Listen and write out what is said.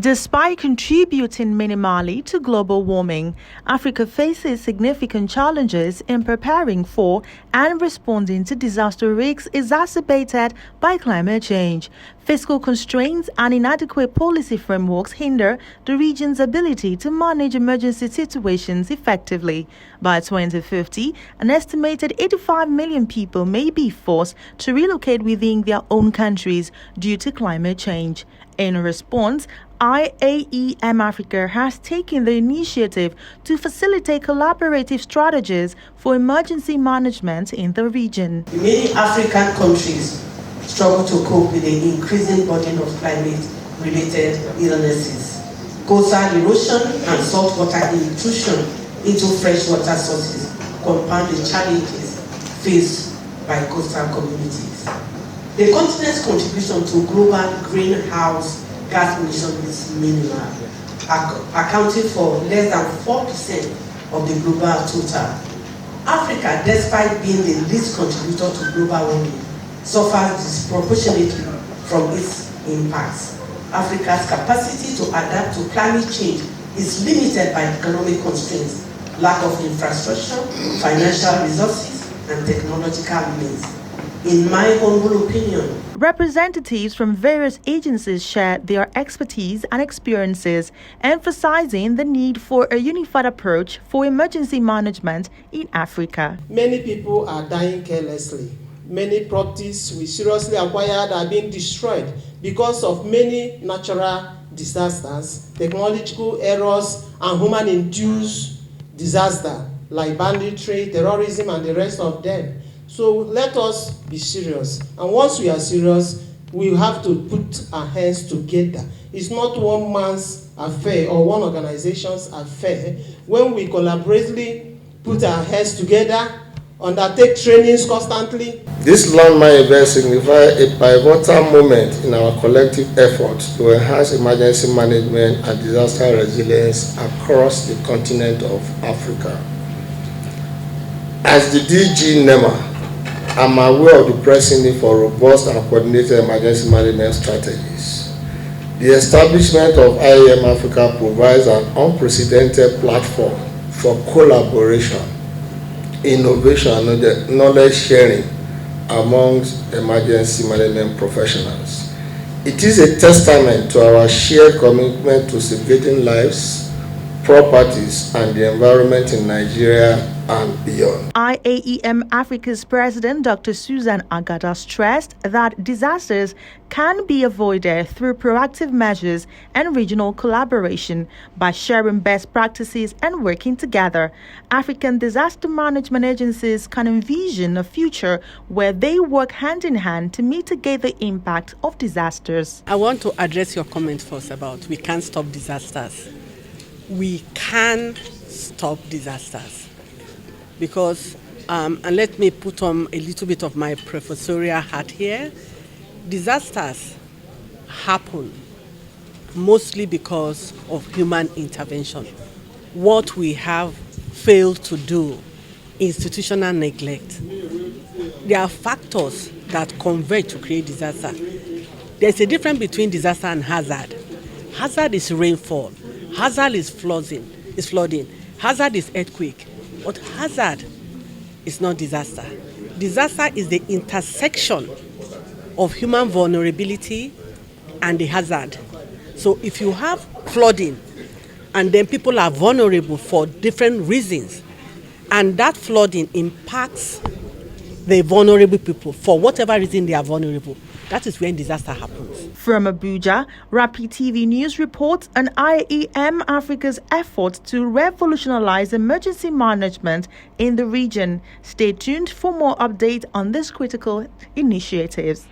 Despite contributing minimally to global warming, Africa faces significant challenges in preparing for and responding to disaster risks exacerbated by climate change. Fiscal constraints and inadequate policy frameworks hinder the region's ability to manage emergency situations effectively. By 2050, an estimated 85 million people may be forced to relocate within their own countries due to climate change. In response, Iaem Africa has taken the initiative to facilitate collaborative strategies for emergency management in the region. Many African countries struggle to cope with the increasing burden of climate-related illnesses. Coastal erosion and saltwater intrusion into freshwater sources compound the challenges faced by coastal communities. The continent's contribution to global greenhouse gas emissions is minimal, accounting for less than 4% of the global total. Africa, despite being the least contributor to global warming, suffers disproportionately from its impacts. Africa's capacity to adapt to climate change is limited by economic constraints, lack of infrastructure, financial resources, and technological means. In my humble opinion, representatives from various agencies shared their expertise and experiences, emphasizing the need for a unified approach for emergency management in Africa. Many people are dying carelessly. Many properties we seriously acquired are being destroyed because of many natural disasters, technological errors, and human-induced disasters like banditry, terrorism, and the rest of them. So let us be serious. And once we are serious, we have to put our hands together. It's not one man's affair or one organization's affair. When we collaboratively put our heads together, undertake trainings constantly. This landmark event signifies a pivotal moment in our collective efforts to enhance emergency management and disaster resilience across the continent of Africa. As the DG NEMA, I'm aware of the pressing need for robust and coordinated emergency management strategies. The establishment of Iaem Africa provides an unprecedented platform for collaboration, innovation, and knowledge sharing amongst emergency management professionals. It is a testament to our shared commitment to safeguarding lives, properties, and the environment in Nigeria and beyond. Iaem Africa's president, Dr. Susan Agada, stressed that disasters can be avoided through proactive measures and regional collaboration by sharing best practices and working together. African disaster management agencies can envision a future where they work hand in hand to mitigate the impact of disasters. I want to address your comment first about we can't stop disasters. We can stop disasters. Because, and let me put on a little bit of my professorial hat here, disasters happen mostly because of human intervention. What we have failed to do, institutional neglect. There are factors that converge to create disaster. There's a difference between disaster and hazard. Hazard is rainfall. Hazard is flooding. Hazard is earthquake. But hazard is not disaster. Disaster is the intersection of human vulnerability and the hazard. So if you have flooding and then people are vulnerable for different reasons, and that flooding impacts the vulnerable people for whatever reason they are vulnerable, that is when disaster happens. From Abuja, Rapid TV News reports on Iaem Africa's effort to revolutionize emergency management in the region. Stay tuned for more updates on these critical initiatives.